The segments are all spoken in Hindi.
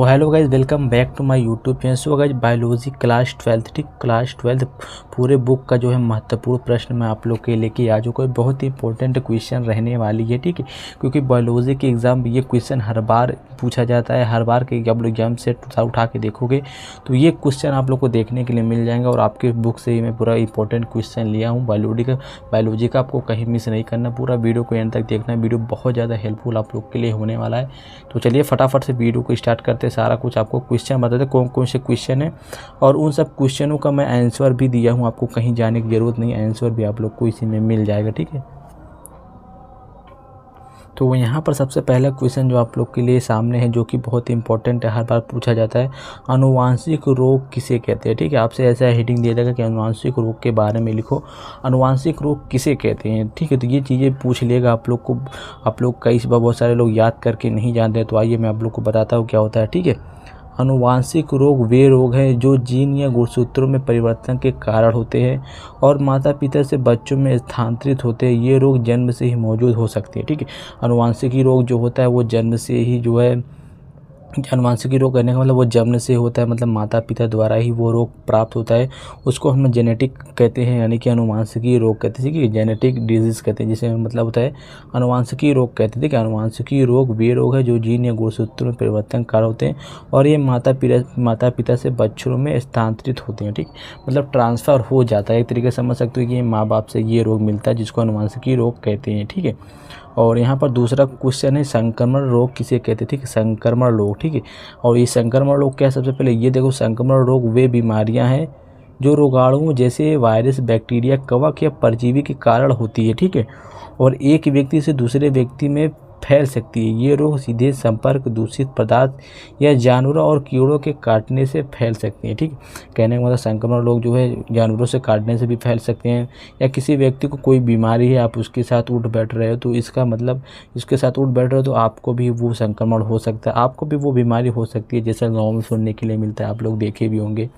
तो hello guys, welcome back to my YouTube channel. So guys, biology class 12, ठीक, क्लास 12 पूरे बुक का जो है महत्वपूर्ण प्रश्न मैं आप लोग के लेके आ चुका हूँ। बहुत ही इंपॉर्टेंट क्वेश्चन रहने वाली है, ठीक है, क्योंकि बायोलॉजी के एग्ज़ाम ये क्वेश्चन हर बार पूछा जाता है। हर बार के आप लोग एग्जाम से उठा के देखोगे तो ये क्वेश्चन आप लोग को देखने के लिए मिल जाएंगे। और आपके बुक से ही मैं पूरा इंपॉर्टेंट क्वेश्चन लिया हूँ बायोलॉजी का। आपको कहीं मिस नहीं करना, पूरा वीडियो को एंड तक देखना। वीडियो बहुत ज़्यादा हेल्पफुल आप लोग के लिए होने वाला है। तो चलिए फटाफट से वीडियो को स्टार्ट करते। सारा कुछ आपको क्वेश्चन बताते कौन कौन से क्वेश्चन है, और उन सब क्वेश्चनों का मैं आंसर भी दिया हूँ। आपको कहीं जाने की ज़रूरत नहीं, आंसर भी आप लोग को इसी में मिल जाएगा, ठीक है। तो यहाँ पर सबसे पहला क्वेश्चन जो आप लोग के लिए सामने है, जो कि बहुत ही इंपॉर्टेंट है, हर बार पूछा जाता है, अनुवांशिक रोग किसे कहते हैं, ठीक है। आपसे ऐसा हेडिंग दिया जाएगा कि अनुवांशिक रोग के बारे में लिखो, अनुवांशिक रोग किसे कहते हैं, ठीक है। तो ये चीज़ें पूछ लेगा आप लोग को। आप लोग कई बार बहुत सारे लोग याद करके नहीं जानते, तो आइए मैं आप लोग को बताता हूँ क्या होता है, ठीक है। अनुवांशिक रोग वे रोग हैं जो जीन या गुणसूत्रों में परिवर्तन के कारण होते हैं और माता पिता से बच्चों में स्थानांतरित होते हैं। ये रोग जन्म से ही मौजूद हो सकते हैं, ठीक है। अनुवांशिकी रोग जो होता है वो जन्म से ही जो है, अनुवांशिकी रोग करने का मतलब वो जन्म से होता है, मतलब माता पिता द्वारा ही वो रोग प्राप्त होता है। उसको हम जेनेटिक कहते हैं, यानी कि अनुवांशिकी रोग कहते हैं, ठीक है, जेनेटिक डिजीज़ कहते हैं, जिसे मतलब होता है अनुवांशिकी रोग कहते हैं, ठीक है। अनुवांशिकी रोग वे रोग है जो जीन या गुणसूत्रों में परिवर्तन कार होते हैं और ये माता पिता से बच्चों में स्थानांतरित होते हैं, ठीक। मतलब ट्रांसफ़र हो जाता है, एक तरीके से समझ सकते हो कि माँ बाप से ये रोग मिलता है, जिसको अनुवांशिकी रोग कहते हैं, ठीक है। और यहाँ पर दूसरा क्वेश्चन है, संक्रमण रोग किसे कहते हैं, ठीक है, संक्रमण रोग, ठीक है। और ये संक्रमण रोग क्या है, सबसे पहले ये देखो, संक्रमण रोग वे बीमारियाँ हैं जो रोगाणुओं जैसे वायरस, बैक्टीरिया, कवक या परजीवी के कारण होती है, ठीक है, और एक व्यक्ति से दूसरे व्यक्ति में फैल सकती है। ये रोग सीधे संपर्क, दूषित पदार्थ या जानवरों और कीड़ों के काटने से फैल सकते हैं, ठीक। कहने का मतलब संक्रमण रोग जो है जानवरों से काटने से भी फैल सकते हैं, या किसी व्यक्ति को कोई बीमारी है, आप उसके साथ उठ बैठ रहे हो, तो इसका मतलब इसके साथ उठ बैठ रहे हो तो आपको भी वो संक्रमण हो सकता है, आपको भी वो बीमारी हो सकती है, जैसा गाँव में सुनने के लिए मिलता है, आप लोग देखे भी होंगे।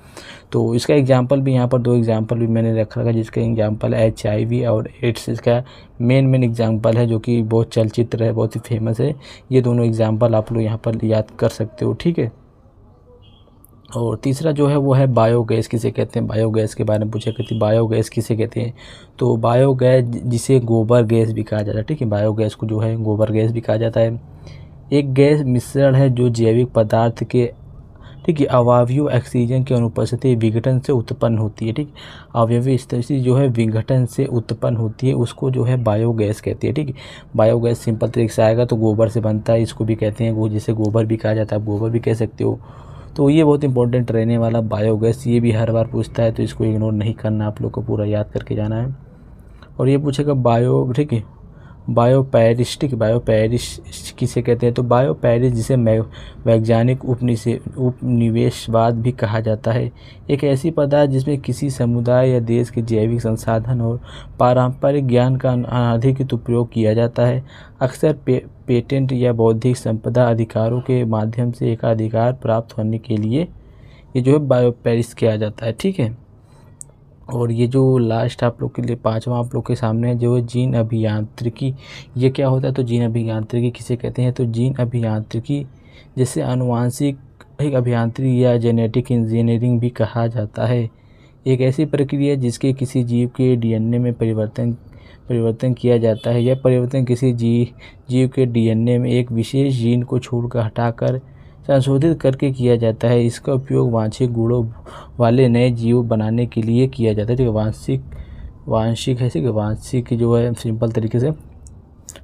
तो इसका एग्जाम्पल भी यहाँ पर दो एग्जाम्पल भी मैंने रखा है, जिसका एग्जाम्पल है HIV और एड्स। इसका मेन एग्जाम्पल है जो कि बहुत चलचित्र है, बहुत ही फेमस है। ये दोनों एग्जाम्पल आप लोग यहाँ पर याद कर सकते हो, ठीक है। और तीसरा जो है वो है बायोगैस किसे कहते हैं। बायोगैस के बारे में पूछा करती, बायोगैस किसे कहते हैं। तो बायोगैस जिसे गोबर गैस भी कहा जाता है, ठीक है, बायोगैस को जो है गोबर गैस भी कहा जाता है। एक गैस मिश्रण है जो जैविक पदार्थ के, ठीक है, अवायवीय ऑक्सीजन की अनुपस्थिति विघटन से उत्पन्न होती है, ठीक। अवयवी स्थिति जो है विघटन से उत्पन्न होती है, उसको जो है बायोगैस कहती है, ठीक है। बायोगैस सिंपल तरीके से आएगा तो गोबर से बनता है, इसको भी कहते हैं वो, जिसे गोबर भी कहा जाता है, आप गोबर भी कह सकते हो। तो ये बहुत इंपॉर्टेंट रहने वाला बायोगैस, ये भी हर बार पूछता है, तो इसको इग्नोर नहीं करना, आप लोग को पूरा याद करके जाना है। और ये पूछेगा बायो, ठीक है, बायोपैरिस्टिक, बायोपैरिस किसे कहते हैं। तो बायोपैरिस जिसे वैज्ञानिक उपनिवेशवाद भी कहा जाता है, एक ऐसी पदार्थ जिसमें किसी समुदाय या देश के जैविक संसाधन और पारंपरिक ज्ञान का अनधिकृत उपयोग किया जाता है। अक्सर पेटेंट या बौद्धिक संपदा अधिकारों के माध्यम से एकाधिकार प्राप्त होने के लिए ये जो है बायोपैरिस किया जाता है, ठीक है। और ये जो लास्ट आप लोग के लिए पांचवा आप लोग के सामने है जो है जीन अभियांत्रिकी। ये क्या होता है, तो जीन अभियांत्रिकी किसे कहते हैं। तो जीन अभियांत्रिकी जैसे अनुवांशिक अभियांत्रिकी या जेनेटिक इंजीनियरिंग भी कहा जाता है, एक ऐसी प्रक्रिया जिसके किसी जीव के DNA में परिवर्तन किया जाता है। यह परिवर्तन किसी जीव के DNA में एक विशेष जीन को छोड़कर हटाकर संशोधित करके किया जाता है। इसका उपयोग वांछित गुणों वाले नए जीव बनाने के लिए किया जाता है, ठीक है। वांशिक है, ठीक है, वांशिक जो है सिंपल तरीके से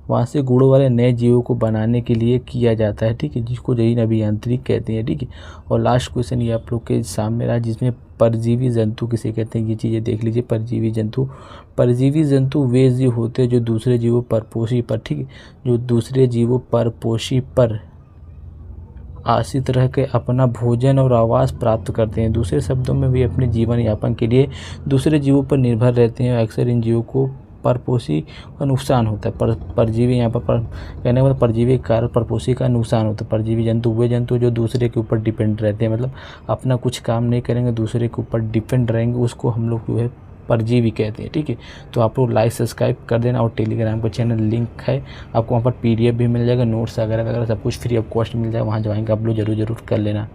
वांशिक गुणों वाले नए जीवों को बनाने के लिए किया जाता है, ठीक है, जिसको जीन अभियांत्रिकी कहते हैं, ठीक है। और लास्ट क्वेश्चन ये आप लोग के सामने रहा, जिसमें परजीवी जंतु किसे कहते हैं। ये चीज़ें देख लीजिए। परजीवी जंतु वे जीव होते हैं जो दूसरे जीवों परपोषी पर, ठीक है, जो दूसरे जीवों परपोषी पर आश्रित रह के अपना भोजन और आवास प्राप्त करते हैं। दूसरे शब्दों में वे अपने जीवन यापन के लिए दूसरे जीवों पर निर्भर रहते हैं। अक्सर इन जीवों को परपोषी का नुकसान होता है। परजीवी यहाँ पर कहने का मतलब परजीवी के कारण परपोषी का नुकसान होता है। परजीवी जंतु वे जंतु जो दूसरे के ऊपर डिपेंड रहते हैं, मतलब अपना कुछ काम नहीं करेंगे, दूसरे के ऊपर डिपेंड रहेंगे, उसको हम लोग जो है परजीवी कहते हैं, ठीक है। तो आप लोग लाइक सब्सक्राइब कर देना और टेलीग्राम का चैनल लिंक है, आपको वहाँ पर PDF भी मिल जाएगा, नोट्स वगैरह वगैरह सब कुछ फ्री ऑफ कॉस्ट मिल जाएगा, वहाँ ज्वाइन आप लोग जरूर कर लेना।